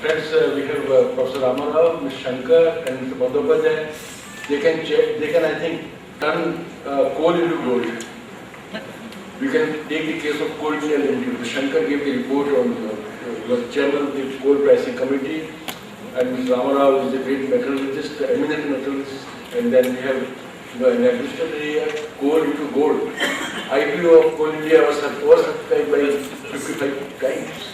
Friends, we have Professor Ramarao, Ms. Shankar, and Mr. Bandyopadhyay. They can, I think, turn coal into gold. We can take the case of Coal India Limited. Mr. Shankar gave the report on was chairman of the coal pricing committee, and Mr. Ramarao is a great metallurgist, eminent metallurgist, and then we have an administrator here, coal into gold. IPO of Coal India was subscribed by 55 times.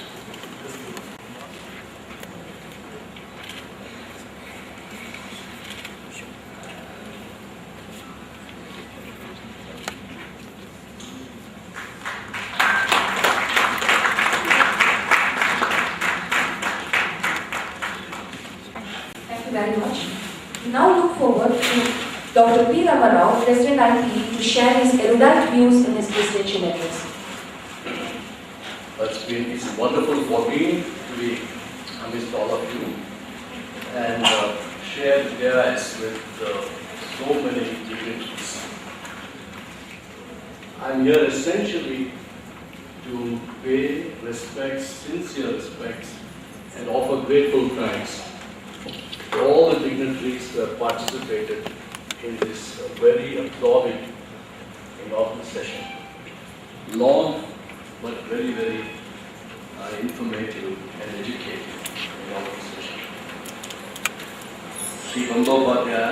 Very much. Now look forward to Dr. P. Ramarao, President IPE, to share his erudite views in his presidential address. It's wonderful for me to be amidst all of you and share the dais with so many dignitaries. I'm here essentially to pay respects, sincere respects, and offer grateful thanks to all the dignitaries who have participated in this very absorbing inaugural session. Long but very, very informative and educative inaugural session. Sri Bandyopadhyay,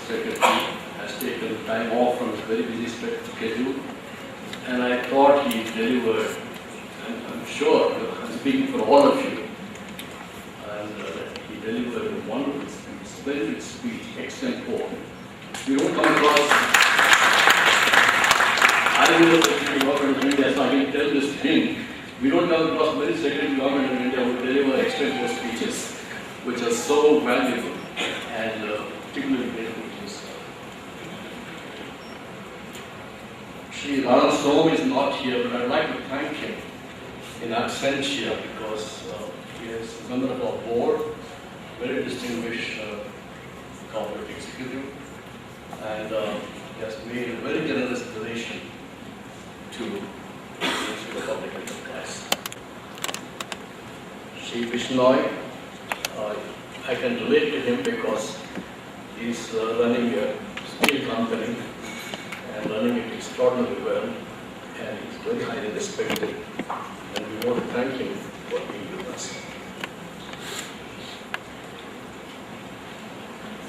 Secretary, has taken time off from his very busy schedule, and I thought he delivered, and I'm sure, I'm speaking for all of you, and he delivered a wonderful speech, splendid speech, extempore. We don't come across, I am the Secretary of Government of India, so I can tell this thing. We don't come across many Secretaries of Government of India who deliver extempore speeches, which are so valuable and particularly grateful to us. Shri Ram Som is not here, but I'd like to thank him in absentia because he is a member of our board, very distinguished corporate executive, and he has made a very generous donation to the public enterprise. Shri Bishnoi, I can relate to him because he's running a steel company and running it extraordinarily well, and he's very highly respected, and we want to thank him for being with us.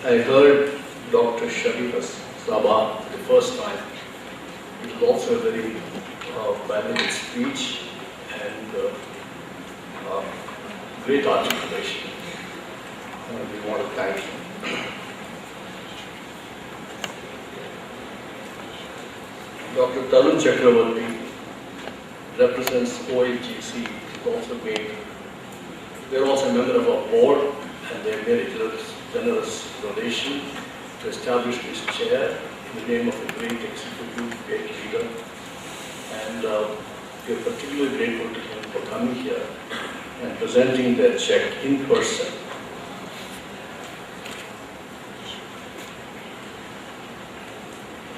I heard Dr. Sharif's Sabah for the first time. It was also a very valuable speech and great articulation. And we want to thank him. Dr. Tarun Chakravarti represents ONGC. They're also a member of our board, and they made a generous donation to establish this chair in the name of a great executive, great leader. And we are particularly grateful to him for coming here and presenting their check in person.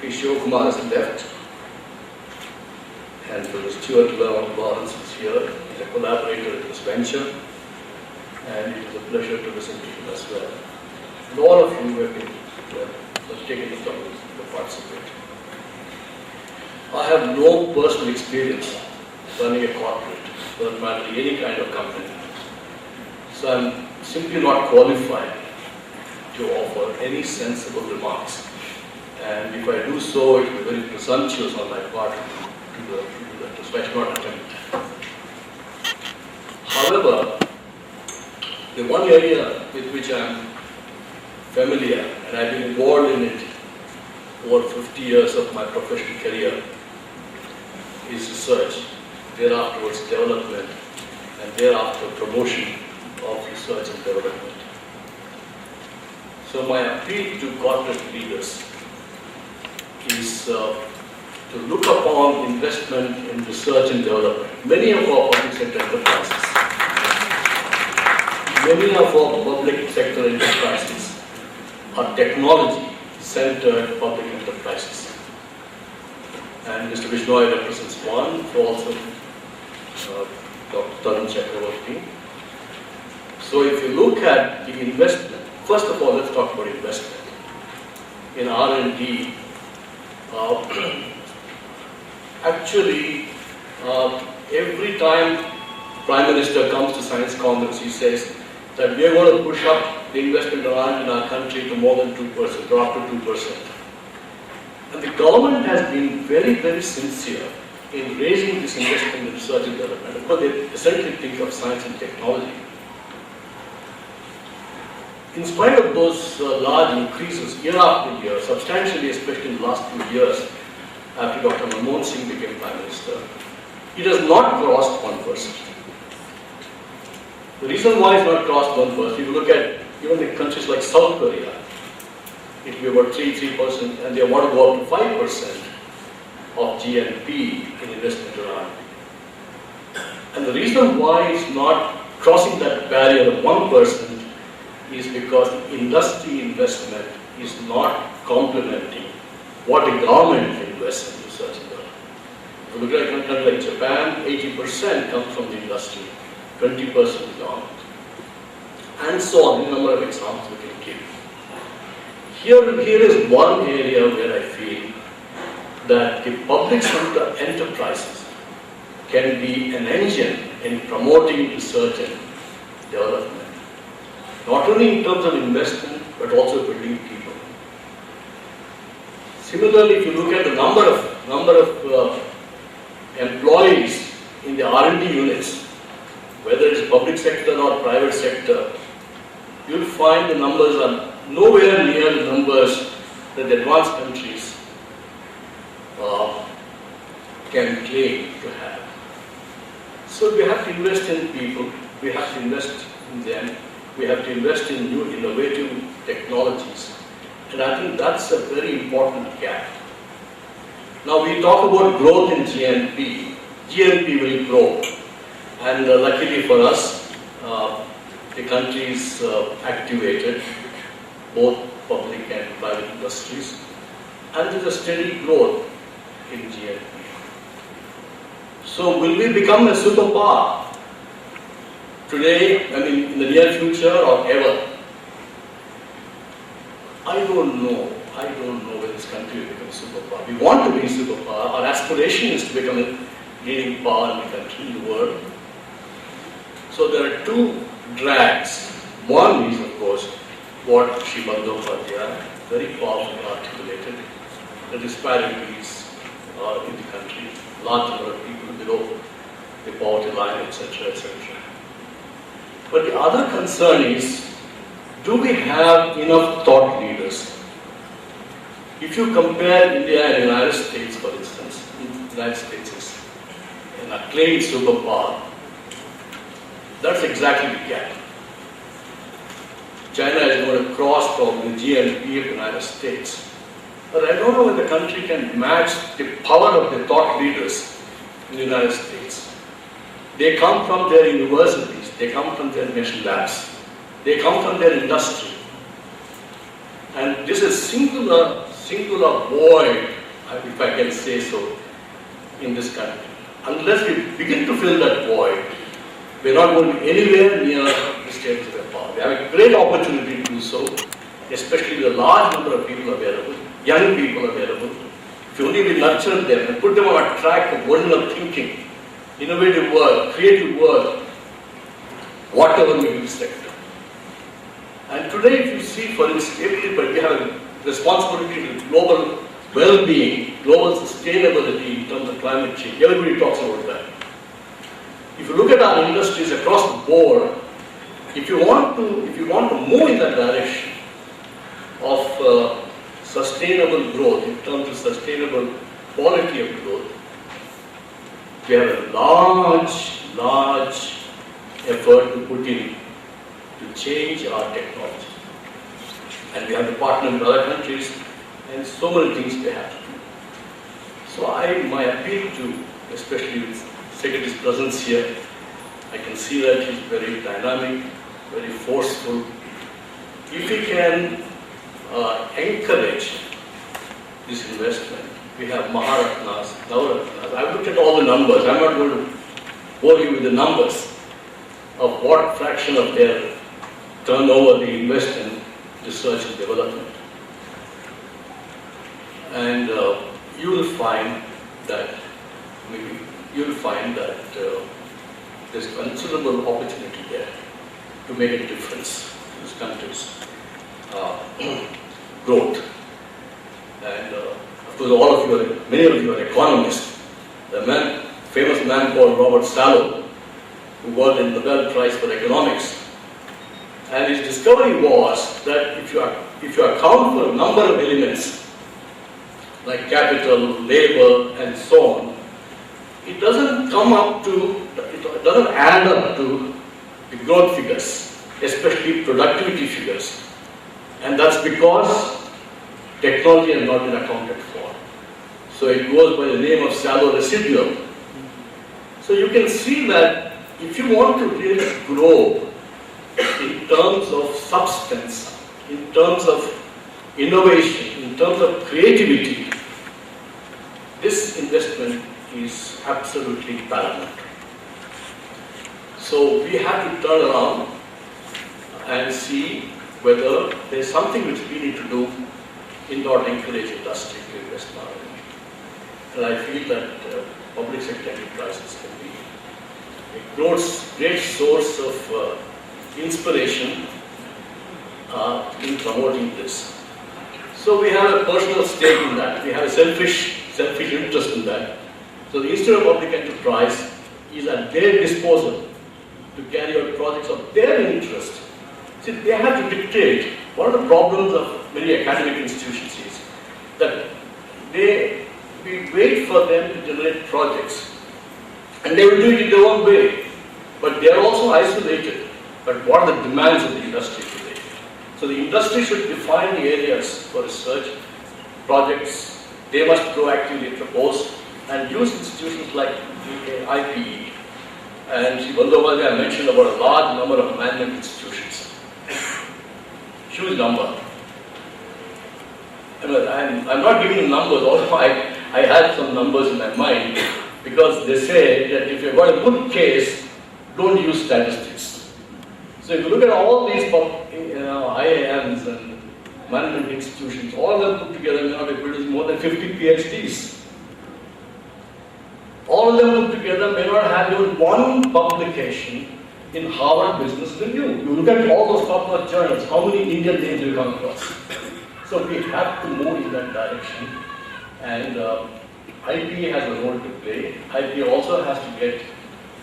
Shiv Kumar is left, and Stuart Lawrence is here. He's a collaborator in this venture, and it was a pleasure to listen to him as well. And all of you have taken the trouble to participate. I have no personal experience running a corporate, for that matter, any kind of company. So I'm simply not qualified to offer any sensible remarks. And if I do so, it will be very presumptuous on my part to do that, so I should not attempt. However, the one area with which I am familiar, and I've been involved in it over 50 years of my professional career, is research, thereafterwards development, and thereafter promotion of research and development. So my appeal to corporate leaders is to look upon investment in research and development. Many of our public sector enterprises, are technology-centered public enterprises. And Mr. Bishnoi represents one, also Dr. Tarun Chakravarti. So if you look at the investment, first of all, let's talk about investment. In R&D, actually, every time Prime Minister comes to Science Congress, he says that we are going to push up the investment in our country to more than 2%, or up to 2%. And the government has been very, very sincere in raising this investment in research and development. Of course, they essentially think of science and technology. In spite of those large increases year after year, substantially, especially in the last few years, after Dr. Manmohan Singh became Prime Minister, it has not crossed 1%. The reason why it's not crossed 1%, if you look at even the countries like South Korea, it will be about 3%, and they want to go up to 5% of GNP in investment around. And the reason why it's not crossing that barrier of 1% is because industry investment is not complementing what the government invests in research and development. If you look at a country like Japan, 80% comes from the industry, 20% is government. And so on, a number of examples we can give. Here is one area where I feel that the public sector enterprises can be an engine in promoting research and development. Not only in terms of investment, but also building people. Similarly, if you look at the number of employees in the R&D units, whether it's public sector or private sector, you'll find the numbers are nowhere near the numbers that the advanced countries can claim to have. So we have to invest in people, we have to invest in them, we have to invest in new innovative technologies. And I think that's a very important gap. Now we talk about growth in GNP. GNP will grow. And luckily for us, the country is activated, both public and private industries. And there's a steady growth in GNP. So will we become a superpower? Today, in the near future or ever? I don't know whether this country will become a superpower. We want to be a superpower. Our aspiration is to become a leading power in the country, in the world. So there are two drags. One is, of course, what Shri Bandyopadhyay very powerfully articulated, the disparities in the country, large number of people below the poverty line, etc., etc. But the other concern is, do we have enough thought leaders? If you compare India and the United States, for instance, the United States is an acclaimed superpower. That's exactly the gap. China is going to cross probably the GNP of the United States. But I don't know whether the country can match the power of the thought leaders in the United States. They come from their universities, they come from their national labs, they come from their industry. And this is singular void, if I can say so, in this country. Unless we begin to fill that void, we're not going to be anywhere near the status of power. We have a great opportunity to do so, especially with a large number of people available, young people available. If you only nurture them and put them on a track of original thinking, innovative work, creative work, whatever may be the sector. And today, if you see, for instance, everybody, we have a responsibility to global well-being, global sustainability in terms of climate change. Everybody talks about that. If you look at our industries across the board, if you want to move in that direction of sustainable growth, in terms of sustainable quality of growth, we have a large effort to put in to change our technology. And we have to partner with other countries, and so many things we have to do. So my appeal to, especially with Secretary's presence here, I can see that he's very dynamic, very forceful. If we can encourage this investment, we have Maharatnas, Navaratnas. I've looked at all the numbers. I'm not going to bore you with the numbers of what fraction of their turn over the invest in research and development. And you will find that there's considerable opportunity there to make a difference in this country's growth. And of course, many of you are economists. The famous man called Robert Salo, who got the Nobel Prize for economics. And his discovery was that if you account for a number of elements like capital, labor, and so on, it doesn't add up to the growth figures, especially productivity figures. And that's because technology has not been accounted for. So it goes by the name of Salo residual. So you can see that if you want to really grow in terms of substance, in terms of innovation, in terms of creativity, this investment is absolutely paramount. So we have to turn around and see whether there's something which we need to do in order to encourage industry to invest in R&D. And I feel that public sector enterprises can be a great source of inspiration in promoting this. So we have a personal stake in that. We have a selfish interest in that. So the Institute of Public Enterprise is at their disposal to carry out projects of their interest. See, they have to dictate. One of the problems of many academic institutions is that we wait for them to generate projects, and they will do it in their own way. But they are also isolated. But what are the demands of the industry today? So the industry should define the areas for research projects. They must proactively propose and use institutions like IPE. And Bandhavadhyay mentioned about a large number of management institutions. Huge number. I'm not giving you numbers, although I had some numbers in my mind, because they say that if you've got a good case, don't use statistics. So if you look at all these IIMs and management institutions, all of them put together may not be producing more than 50 PhDs. All of them put together may not have even one publication in Harvard Business Review. You look at all those popular journals, how many Indian names do you come across? So we have to move in that direction, and IPA has a role to play. IPA also has to get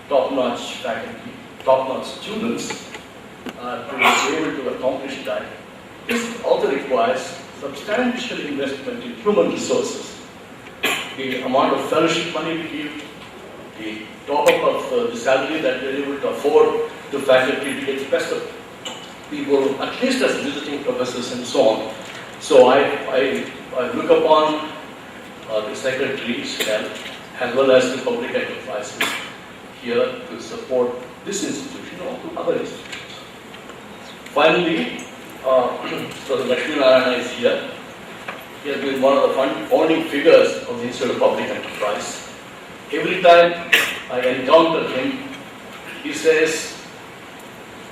top-notch faculty, top-notch students to be able to accomplish that. This also requires substantial investment in human resources. The amount of fellowship money we give, the top-up of the salary that we are able to afford to faculty to get best of people, at least as visiting professors and so on. So I look upon the secretaries as well as the public enterprises here to support this institution or to other institutions. Finally, so the Lakshmi Narayana is here. He has been one of the founding figures of the Institute of Public Enterprise. Every time I encounter him, he says,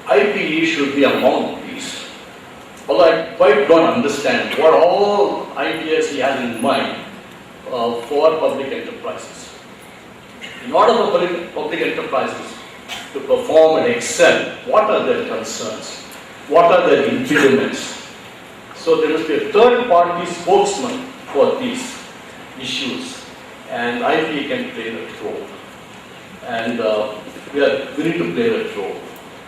IPE should be among these. Although I quite don't understand what all ideas he has in mind for public enterprises. In order for public enterprises to perform and excel, what are their concerns? What are their impediments? So there must be a third-party spokesman for these issues, and IPA can play that role. And we need to play that role.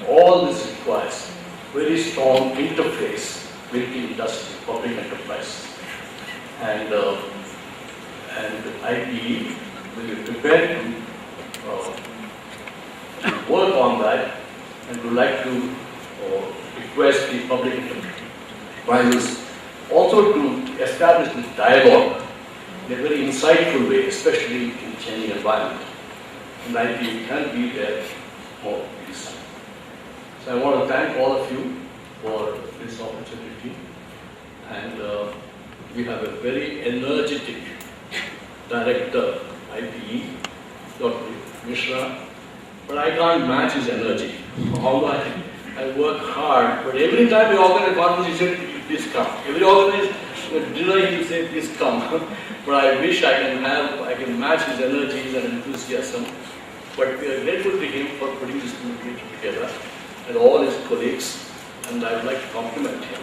All this requires very strong interface with the industry, public enterprise. And IPE will be prepared to work on that, and would like to request the public enterprises also to establish this dialogue in a very insightful way, especially in changing environment. And IPE can be there for this. So I want to thank all of you for this opportunity, and we have a very energetic director, IPE, Dr. Mishra, but I can't match his energy. Although I work hard, but every time we organize a conference, he said, please come. Every organized dinner, he will say, please come. But I wish I can match his energies and enthusiasm. But we are grateful to him for putting this meeting together and all his colleagues, and I would like to compliment him.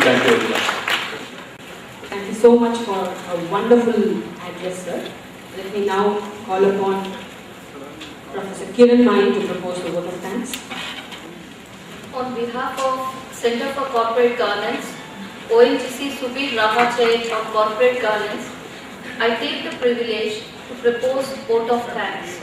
Thank you very much. Thank you so much for a wonderful address, sir. Let me now call upon Professor Kiran Mai to propose the vote of thanks. On behalf of Center for Corporate Governance, ONGC Subir Ramachay of Corporate Governance, I take the privilege to propose vote of thanks.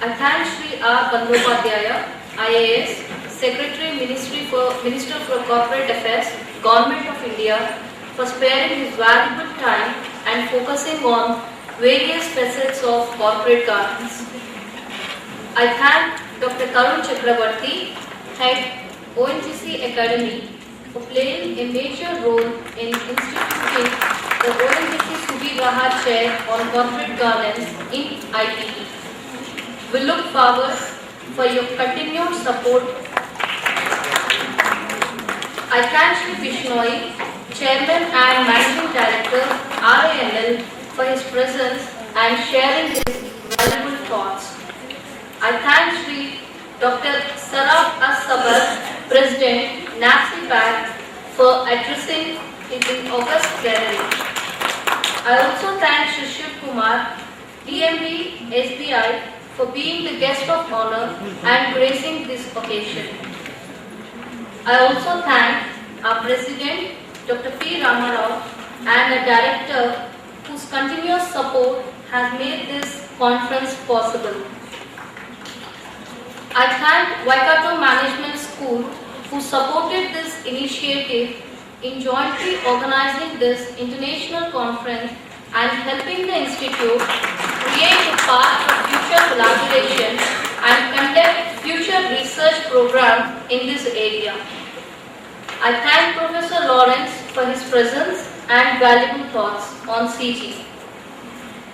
I thank Shri R. Bandyopadhyaya, IAS, Secretary Minister for Corporate Affairs, Government of India, for sparing his valuable time and focusing on various facets of corporate governance. I thank Dr. Karun Chakrabarti, Head ONGC Academy, for playing a major role in instituting the ONGC Subir Rahat Chair on Corporate Governance in IPE. We look forward for your continued support. I thank Shri Bishnoi, Chairman and Managing Director, RANL, for his presence and sharing his valuable thoughts. I thank Shri Dr. Sarab As-Sabar, President, NAFCPAC, for addressing it in August plenary. I also thank Shri Shiv Kumar, DMD, SBI, for being the guest of honor and gracing this occasion. I also thank our President, Dr. P. Ramarao, and a Director whose continuous support has made this conference possible. I thank Waikato Management School who supported this initiative in jointly organizing this international conference and helping the Institute create a path for future collaboration and conduct future research programs in this area. I thank Professor Lawrence for his presence and valuable thoughts on CG.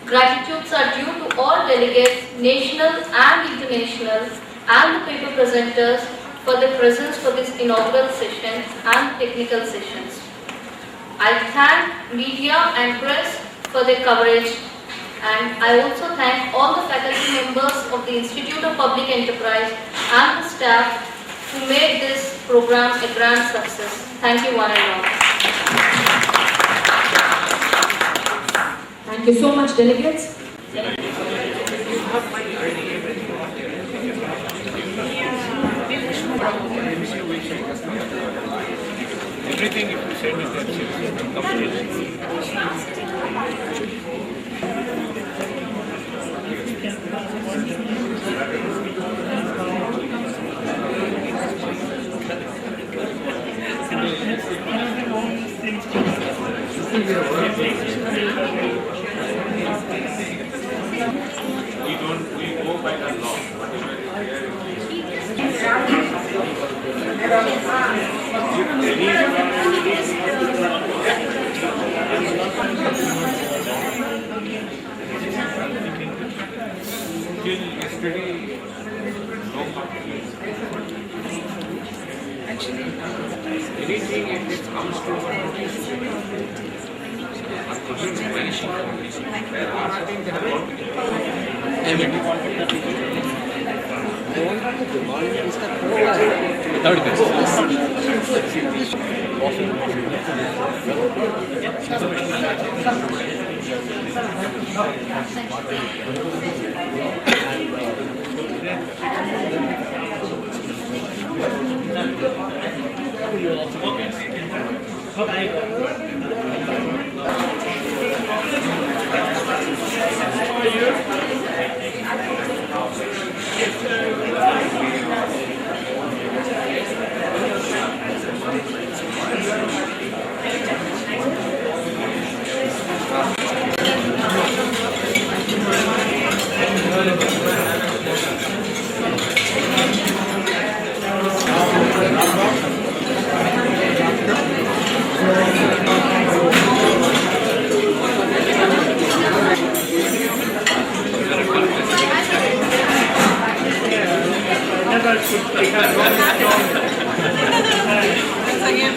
Gratitudes are due to all delegates, national and international, and the paper presenters for their presence for this inaugural session and technical sessions. I thank media and press for their coverage, and I also thank all the faculty members of the Institute of Public Enterprise and the staff who made this program a grand success. Thank you one and all. Thank you so much, delegates. Everything if you said is absolutely we go by the law, whatever till yesterday, no complaints. Actually, anything if it comes to our notice, our questions are vanishing from this. Where are things that Thank you. That's again,